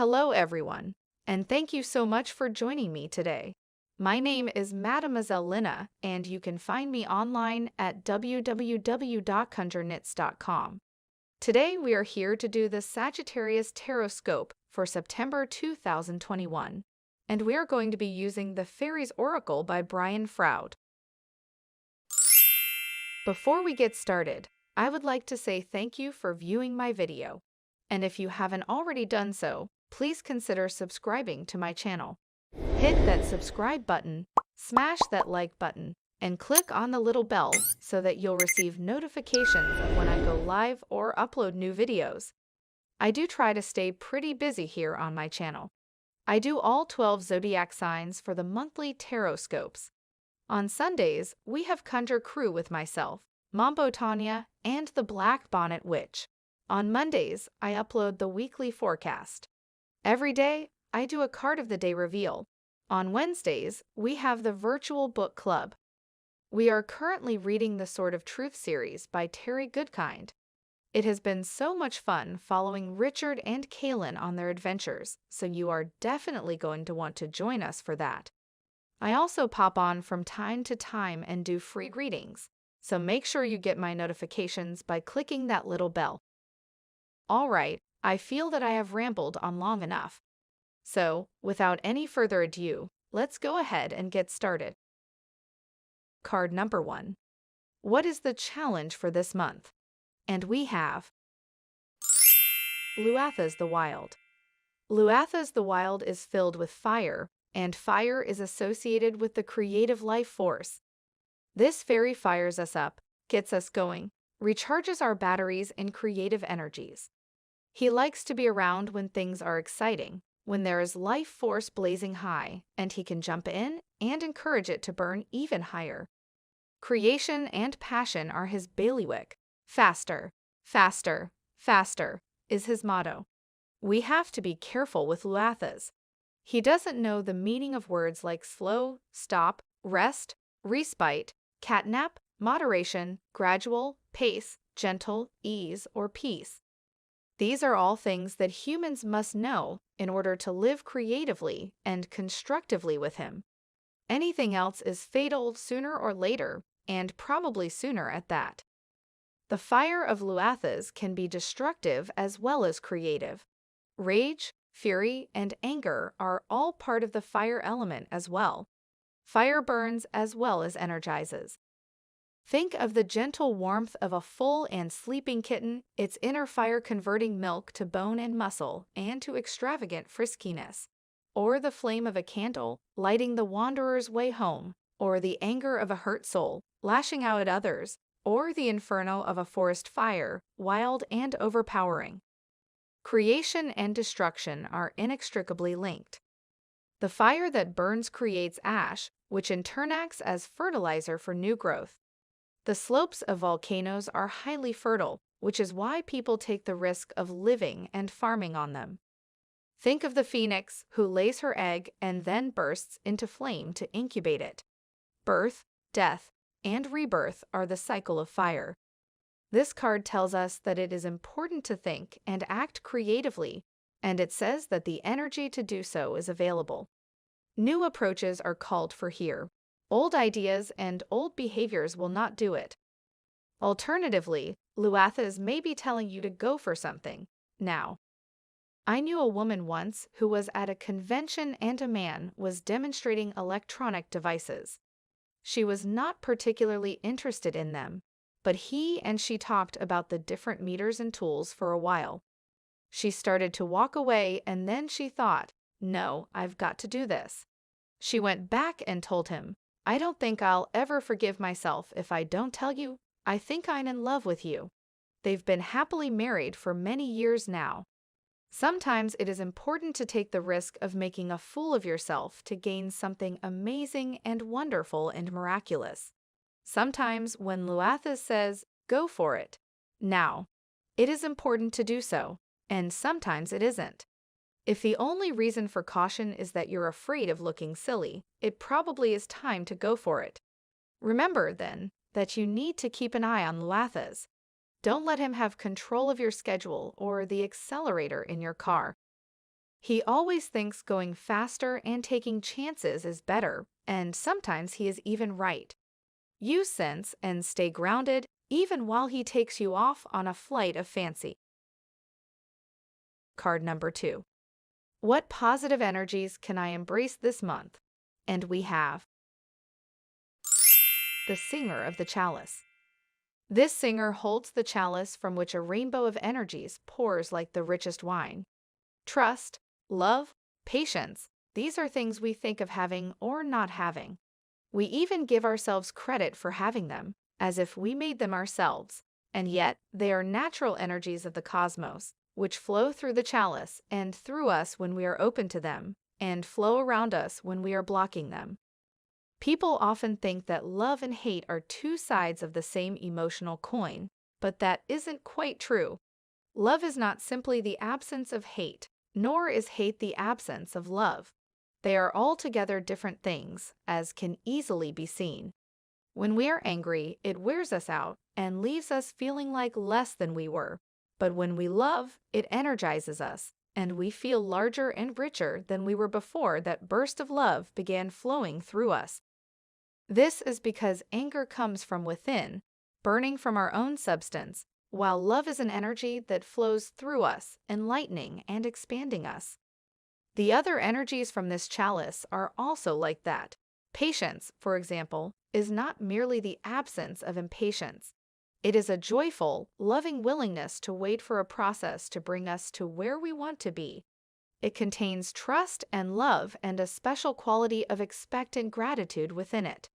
Hello, everyone, and thank you so much for joining me today. My name is Mademoiselle Lina, and you can find me online at www.conjureknits.com. Today, we are here to do the Sagittarius TarotScope for September 2021, and we are going to be using the Fairies Oracle by Brian Froud. Before we get started, I would like to say thank you for viewing my video, and if you haven't already done so, please consider subscribing to my channel. Hit that subscribe button, smash that like button, and click on the little bell so that you'll receive notifications of when I go live or upload new videos. I do try to stay pretty busy here on my channel. I do all 12 zodiac signs for the monthly tarot scopes. On Sundays, we have Conjure Crew with myself, Mambo Tanya, and the Black Bonnet Witch. On Mondays, I upload the weekly forecast. Every day, I do a card of the day reveal. On Wednesdays, we have the virtual book club. We are currently reading the Sword of Truth series by Terry Goodkind. It has been so much fun following Richard and Kaylin on their adventures, so you are definitely going to want to join us for that. I also pop on from time to time and do free readings, so make sure you get my notifications by clicking that little bell. Alright, I feel that I have rambled on long enough. So, without any further ado, let's go ahead and get started. Card number 1. What is the challenge for this month? And we have Luathas the Wild. Luathas the Wild is filled with fire, and fire is associated with the creative life force. This fairy fires us up, gets us going, recharges our batteries and creative energies. He likes to be around when things are exciting, when there is life force blazing high, and he can jump in and encourage it to burn even higher. Creation and passion are his bailiwick. Faster, faster, faster is his motto. We have to be careful with Luathas. He doesn't know the meaning of words like slow, stop, rest, respite, catnap, moderation, gradual, pace, gentle, ease, or peace. These are all things that humans must know in order to live creatively and constructively with him. Anything else is fatal sooner or later, and probably sooner at that. The fire of Luathas can be destructive as well as creative. Rage, fury, and anger are all part of the fire element as well. Fire burns as well as energizes. Think of the gentle warmth of a full and sleeping kitten, its inner fire converting milk to bone and muscle and to extravagant friskiness. Or the flame of a candle, lighting the wanderer's way home, or the anger of a hurt soul, lashing out at others, or the inferno of a forest fire, wild and overpowering. Creation and destruction are inextricably linked. The fire that burns creates ash, which in turn acts as fertilizer for new growth. The slopes of volcanoes are highly fertile, which is why people take the risk of living and farming on them. Think of the phoenix who lays her egg and then bursts into flame to incubate it. Birth, death, and rebirth are the cycle of fire. This card tells us that it is important to think and act creatively, and it says that the energy to do so is available. New approaches are called for here. Old ideas and old behaviors will not do it. Alternatively, Luathas may be telling you to go for something now. I knew a woman once who was at a convention and a man was demonstrating electronic devices. She was not particularly interested in them, but he and she talked about the different meters and tools for a while. She started to walk away and then she thought, "No, I've got to do this." She went back and told him, "I don't think I'll ever forgive myself if I don't tell you. I think I'm in love with you." They've been happily married for many years now. Sometimes it is important to take the risk of making a fool of yourself to gain something amazing and wonderful and miraculous. Sometimes when Luathas says, "Go for it," now, it is important to do so, and sometimes it isn't. If the only reason for caution is that you're afraid of looking silly, it probably is time to go for it. Remember, then, that you need to keep an eye on Luathas. Don't let him have control of your schedule or the accelerator in your car. He always thinks going faster and taking chances is better, and sometimes he is even right. Use sense and stay grounded even while he takes you off on a flight of fancy. Card number 2. What positive energies can I embrace this month? And we have the Singer of the Chalice. This singer holds the chalice from which a rainbow of energies pours like the richest wine. Trust, love, patience, these are things we think of having or not having. We even give ourselves credit for having them, as if we made them ourselves, and yet they are natural energies of the cosmos, which flow through the chalice and through us when we are open to them, and flow around us when we are blocking them. People often think that love and hate are two sides of the same emotional coin, but that isn't quite true. Love is not simply the absence of hate, nor is hate the absence of love. They are altogether different things, as can easily be seen. When we are angry, it wears us out and leaves us feeling like less than we were. But when we love, it energizes us, and we feel larger and richer than we were before that burst of love began flowing through us. This is because anger comes from within, burning from our own substance, while love is an energy that flows through us, enlightening and expanding us. The other energies from this chalice are also like that. Patience, for example, is not merely the absence of impatience. It is a joyful, loving willingness to wait for a process to bring us to where we want to be. It contains trust and love and a special quality of expectant gratitude within it.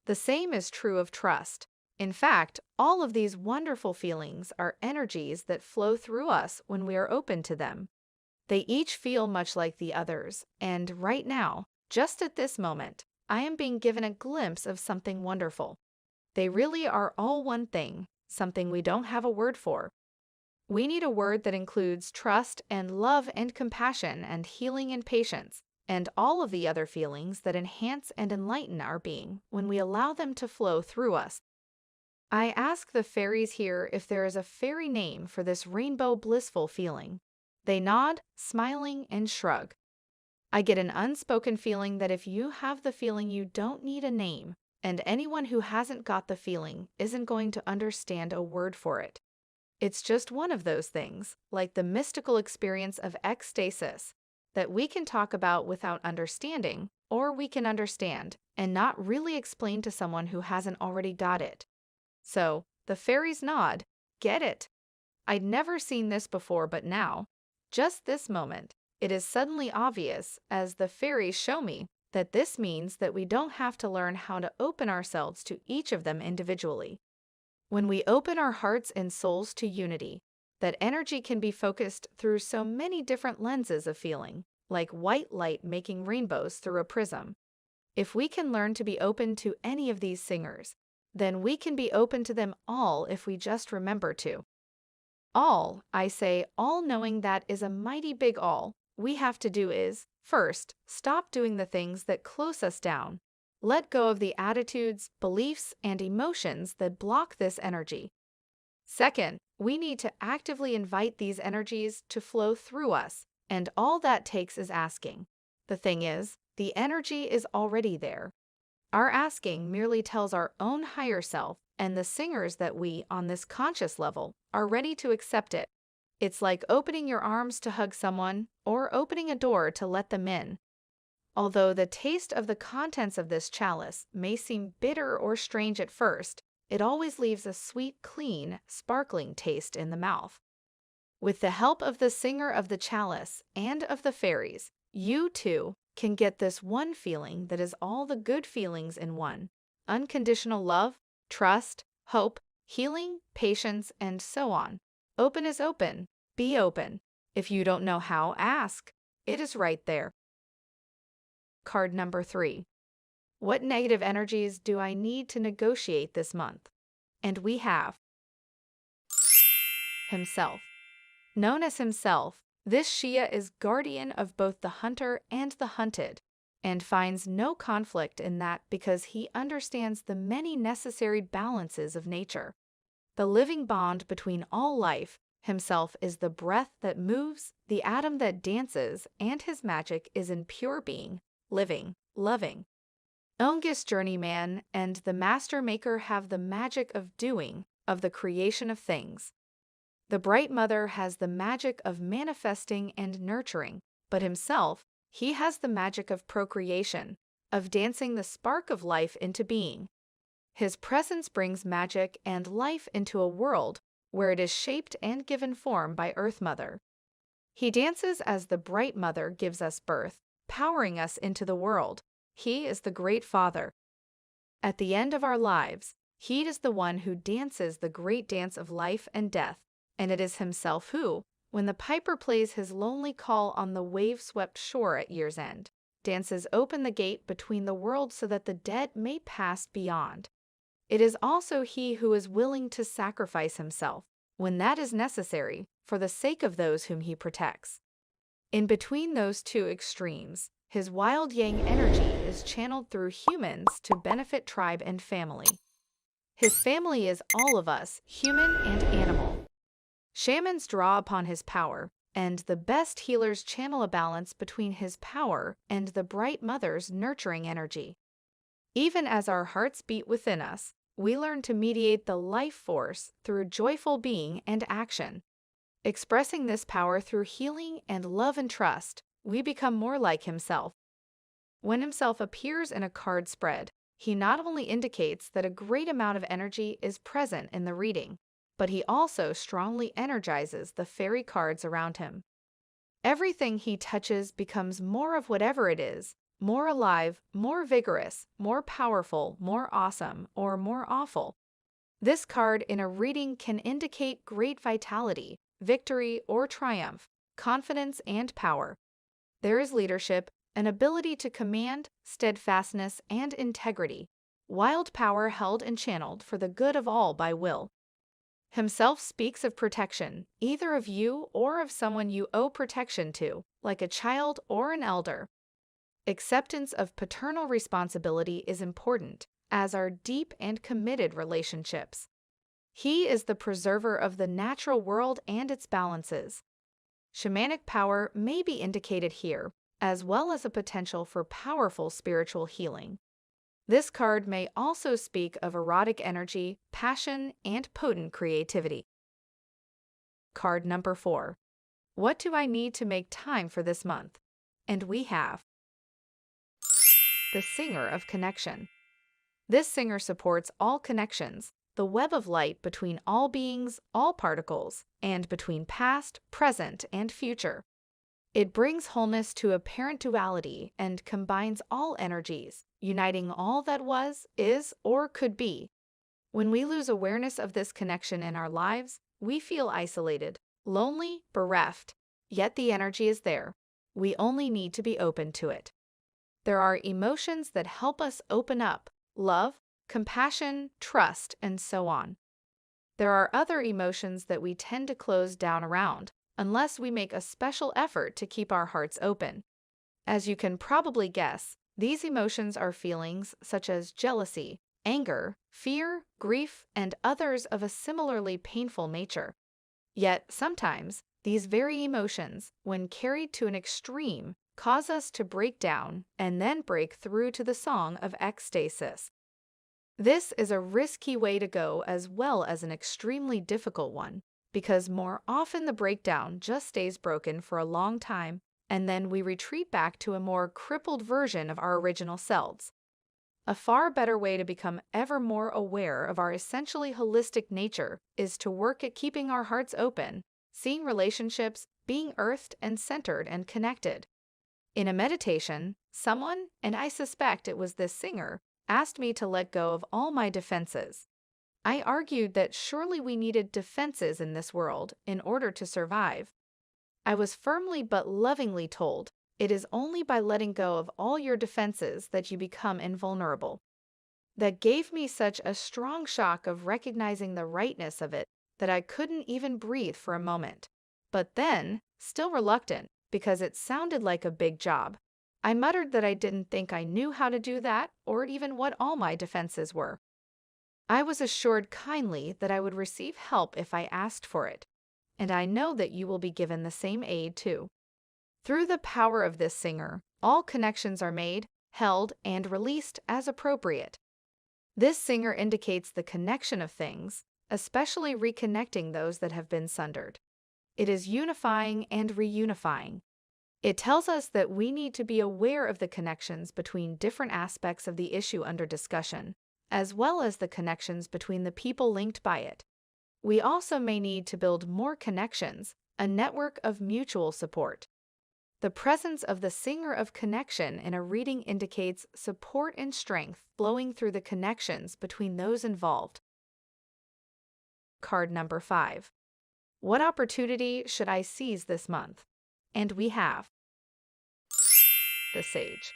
The same is true of trust. In fact, all of these wonderful feelings are energies that flow through us when we are open to them. They each feel much like the others, and right now, just at this moment, I am being given a glimpse of something wonderful. They really are all one thing, something we don't have a word for. We need a word that includes trust and love and compassion and healing and patience, and all of the other feelings that enhance and enlighten our being when we allow them to flow through us. I ask the fairies here if there is a fairy name for this rainbow blissful feeling. They nod, smiling, and shrug. I get an unspoken feeling that if you have the feeling, you don't need a name, and anyone who hasn't got the feeling isn't going to understand a word for it. It's just one of those things, like the mystical experience of ecstasis, that we can talk about without understanding, or we can understand and not really explain to someone who hasn't already got it. So, the fairies nod, get it. I'd never seen this before, but now, just this moment, it is suddenly obvious as the fairies show me that this means that we don't have to learn how to open ourselves to each of them individually. When we open our hearts and souls to unity, that energy can be focused through so many different lenses of feeling, like white light making rainbows through a prism. If we can learn to be open to any of these singers, then we can be open to them all if we just remember to. All, I say all, knowing that is a mighty big all. We have to do is, first, stop doing the things that close us down. Let go of the attitudes, beliefs, and emotions that block this energy. Second, we need to actively invite these energies to flow through us, and all that takes is asking. The thing is, the energy is already there. Our asking merely tells our own higher self and the singers that we, on this conscious level, are ready to accept it. It's like opening your arms to hug someone or opening a door to let them in. Although the taste of the contents of this chalice may seem bitter or strange at first, it always leaves a sweet, clean, sparkling taste in the mouth. With the help of the singer of the chalice and of the fairies, you too can get this one feeling that is all the good feelings in one: unconditional love, trust, hope, healing, patience, and so on. Open is open. Be open. If you don't know how, ask. It is right there. Card number 3. What negative energies do I need to negotiate this month? And we have himself. Known as himself, this Shia is guardian of both the hunter and the hunted, and finds no conflict in that because he understands the many necessary balances of nature. The living bond between all life, Himself is the breath that moves, the atom that dances, and his magic is in pure being, living, loving. Ongis journeyman and the master maker have the magic of doing, of the creation of things. The bright mother has the magic of manifesting and nurturing, but himself, he has the magic of procreation, of dancing the spark of life into being. His presence brings magic and life into a world where it is shaped and given form by Earth Mother. He dances as the bright mother gives us birth, powering us into the world. He is the great father. At the end of our lives, he is the one who dances the great dance of life and death, and it is himself who, when the piper plays his lonely call on the wave-swept shore at year's end, dances open the gate between the worlds so that the dead may pass beyond. It is also he who is willing to sacrifice himself, when that is necessary, for the sake of those whom he protects. In between those two extremes, his wild yang energy is channeled through humans to benefit tribe and family. His family is all of us, human and animal. Shamans draw upon his power, and the best healers channel a balance between his power and the bright mother's nurturing energy. Even as our hearts beat within us, we learn to mediate the life force through joyful being and action. Expressing this power through healing and love and trust, we become more like himself. When himself appears in a card spread, he not only indicates that a great amount of energy is present in the reading, but he also strongly energizes the fairy cards around him. Everything he touches becomes more of whatever it is, more alive, more vigorous, more powerful, more awesome, or more awful. This card in a reading can indicate great vitality, victory or triumph, confidence and power. There is leadership, an ability to command, steadfastness, and integrity, wild power held and channeled for the good of all by will. Himself speaks of protection, either of you or of someone you owe protection to, like a child or an elder. Acceptance of paternal responsibility is important, as are deep and committed relationships. He is the preserver of the natural world and its balances. Shamanic power may be indicated here, as well as a potential for powerful spiritual healing. This card may also speak of erotic energy, passion, and potent creativity. Card number 4. What do I need to make time for this month? And we have the Singer of Connection. This singer supports all connections, the web of light between all beings, all particles, and between past, present, and future. It brings wholeness to apparent duality and combines all energies, uniting all that was, is, or could be. When we lose awareness of this connection in our lives, we feel isolated, lonely, bereft, yet the energy is there. We only need to be open to it. There are emotions that help us open up: love, compassion, trust, and so on. There are other emotions that we tend to close down around, unless we make a special effort to keep our hearts open. As you can probably guess, these emotions are feelings such as jealousy, anger, fear, grief, and others of a similarly painful nature. Yet, sometimes, these very emotions, when carried to an extreme, cause us to break down and then break through to the song of ecstasis. This is a risky way to go as well as an extremely difficult one, because more often the breakdown just stays broken for a long time, and then we retreat back to a more crippled version of our original selves. A far better way to become ever more aware of our essentially holistic nature is to work at keeping our hearts open, seeing relationships, being earthed and centered and connected. In a meditation, someone, and I suspect it was this singer, asked me to let go of all my defenses. I argued that surely we needed defenses in this world in order to survive. I was firmly but lovingly told, it is only by letting go of all your defenses that you become invulnerable. That gave me such a strong shock of recognizing the rightness of it that I couldn't even breathe for a moment. But then, still reluctant, because it sounded like a big job, I muttered that I didn't think I knew how to do that or even what all my defenses were. I was assured kindly that I would receive help if I asked for it. and I know that you will be given the same aid too. Through the power of this singer, all connections are made, held, and released as appropriate. This singer indicates the connection of things, especially reconnecting those that have been sundered. It is unifying and reunifying. It tells us that we need to be aware of the connections between different aspects of the issue under discussion, as well as the connections between the people linked by it. We also may need to build more connections, a network of mutual support. The presence of the singer of connection in a reading indicates support and strength flowing through the connections between those involved. Card number 5. What opportunity should I seize this month? And we have the Sage.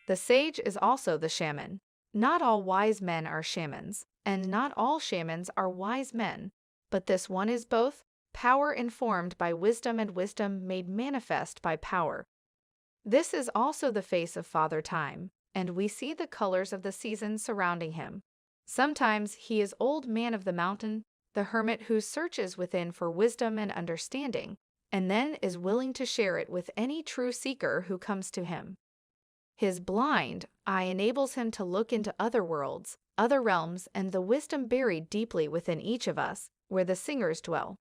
The Sage is also the shaman. Not all wise men are shamans, and not all shamans are wise men, but this one is both, power informed by wisdom and wisdom made manifest by power. This is also the face of Father Time, and we see the colors of the seasons surrounding him. Sometimes he is Old Man of the Mountain, the hermit who searches within for wisdom and understanding, and then is willing to share it with any true seeker who comes to him. His blind eye enables him to look into other worlds, other realms, and the wisdom buried deeply within each of us, where the singers dwell.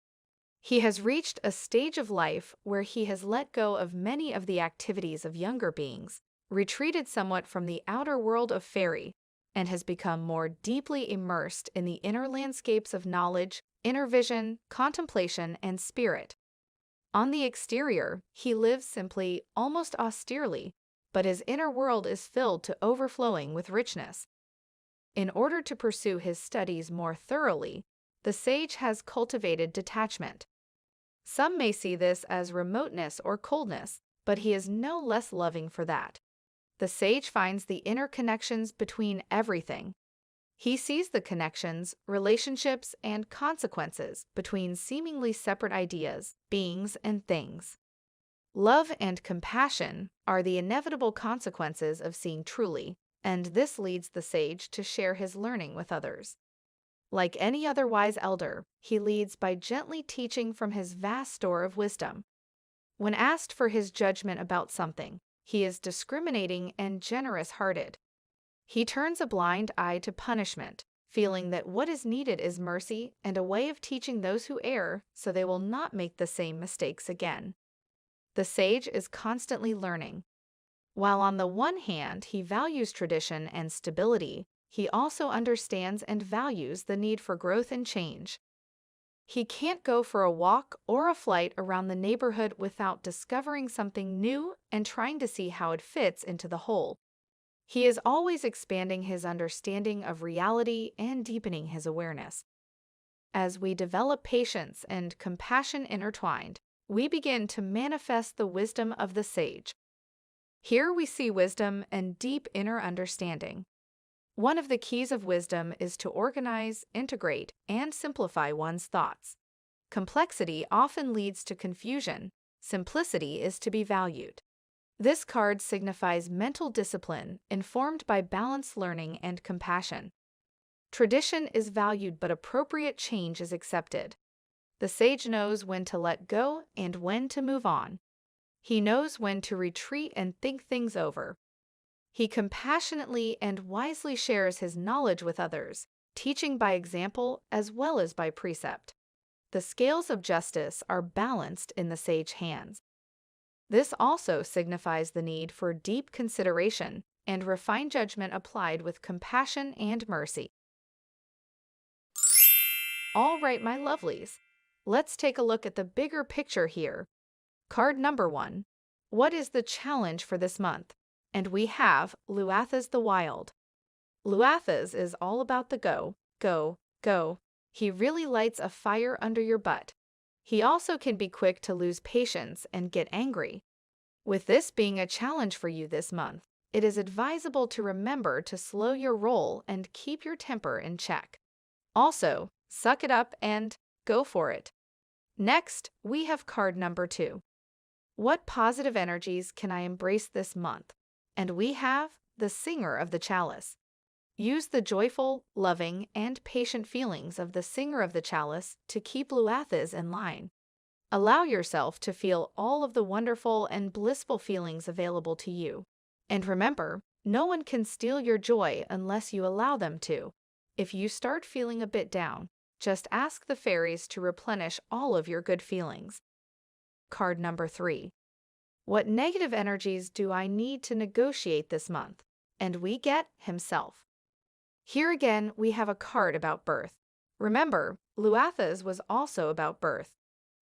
He has reached a stage of life where he has let go of many of the activities of younger beings, retreated somewhat from the outer world of fairy, and has become more deeply immersed in the inner landscapes of knowledge, inner vision, contemplation, and spirit. On the exterior, he lives simply, almost austerely, but his inner world is filled to overflowing with richness. In order to pursue his studies more thoroughly, the sage has cultivated detachment. Some may see this as remoteness or coldness, but he is no less loving for that. The sage finds the inner connections between everything. He sees the connections, relationships, and consequences between seemingly separate ideas, beings, and things. Love and compassion are the inevitable consequences of seeing truly, and this leads the sage to share his learning with others. Like any other wise elder, he leads by gently teaching from his vast store of wisdom. When asked for his judgment about something, he is discriminating and generous-hearted. He turns a blind eye to punishment, feeling that what is needed is mercy and a way of teaching those who err so they will not make the same mistakes again. The sage is constantly learning. While on the one hand he values tradition and stability, he also understands and values the need for growth and change. He can't go for a walk or a flight around the neighborhood without discovering something new and trying to see how it fits into the whole. He is always expanding his understanding of reality and deepening his awareness. As we develop patience and compassion intertwined, we begin to manifest the wisdom of the sage. Here we see wisdom and deep inner understanding. One of the keys of wisdom is to organize, integrate, and simplify one's thoughts. Complexity often leads to confusion. Simplicity is to be valued. This card signifies mental discipline informed by balanced learning and compassion. Tradition is valued, but appropriate change is accepted. The sage knows when to let go and when to move on. He knows when to retreat and think things over. He compassionately and wisely shares his knowledge with others, teaching by example as well as by precept. The scales of justice are balanced in the sage hands. This also signifies the need for deep consideration and refined judgment applied with compassion and mercy. All right, my lovelies, let's take a look at the bigger picture here. Card number 1. What is the challenge for this month? And we have Luathas the Wild. Luathas is all about the go, go, go. He really lights a fire under your butt. He also can be quick to lose patience and get angry. With this being a challenge for you this month, it is advisable to remember to slow your roll and keep your temper in check. Also, suck it up and go for it. Next, we have card number 2. What positive energies can I embrace this month? And we have the Singer of the Chalice. Use the joyful, loving, and patient feelings of the Singer of the Chalice to keep Luathas in line. Allow yourself to feel all of the wonderful and blissful feelings available to you. And remember, no one can steal your joy unless you allow them to. If you start feeling a bit down, just ask the fairies to replenish all of your good feelings. Card number 3. What negative energies do I need to negotiate this month? And we get himself. Here again, we have a card about birth. Remember, Luatha's was also about birth.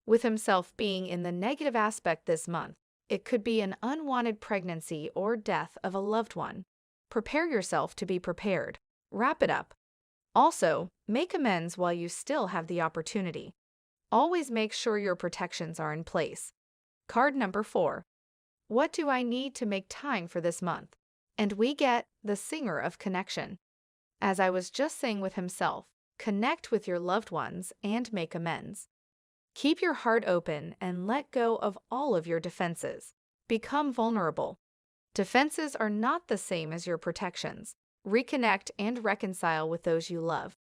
With himself being in the negative aspect this month, it could be an unwanted pregnancy or death of a loved one. Prepare yourself to be prepared. Wrap it up. Also, make amends while you still have the opportunity. Always make sure your protections are in place. Card number 4. What do I need to make time for this month? And we get the Singer of Connection. As I was just saying with himself, connect with your loved ones and make amends. Keep your heart open and let go of all of your defenses. Become vulnerable. Defenses are not the same as your protections. Reconnect and reconcile with those you love.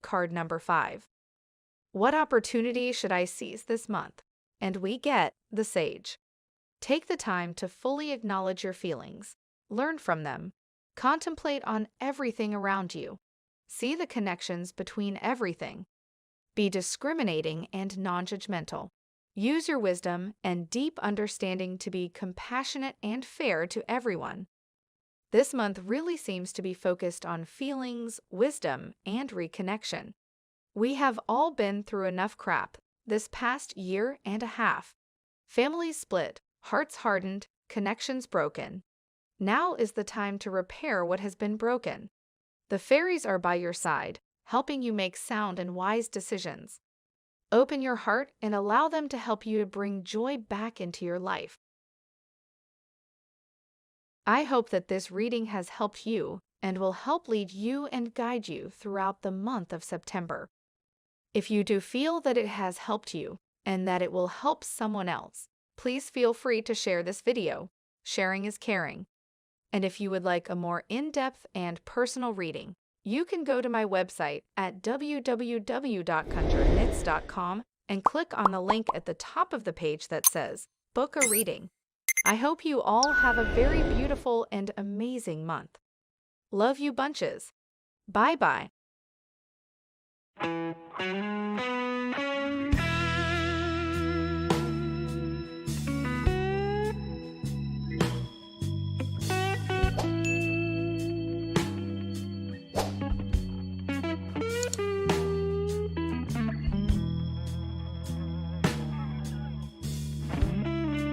Card number 5. What opportunity should I seize this month? And we get the Sage. Take the time to fully acknowledge your feelings. Learn from them. Contemplate on everything around you. See the connections between everything. Be discriminating and non-judgmental. Use your wisdom and deep understanding to be compassionate and fair to everyone. This month really seems to be focused on feelings, wisdom, and reconnection. We have all been through enough crap this past year and a half. Families split, hearts hardened, connections broken. Now is the time to repair what has been broken. The fairies are by your side, helping you make sound and wise decisions. Open your heart and allow them to help you to bring joy back into your life. I hope that this reading has helped you and will help lead you and guide you throughout the month of September. If you do feel that it has helped you and that it will help someone else, please feel free to share this video. Sharing is caring. And if you would like a more in-depth and personal reading, you can go to my website at www.conjureknits.com and click on the link at the top of the page that says, Book a Reading. I hope you all have a very beautiful and amazing month. Love you bunches. Bye-bye.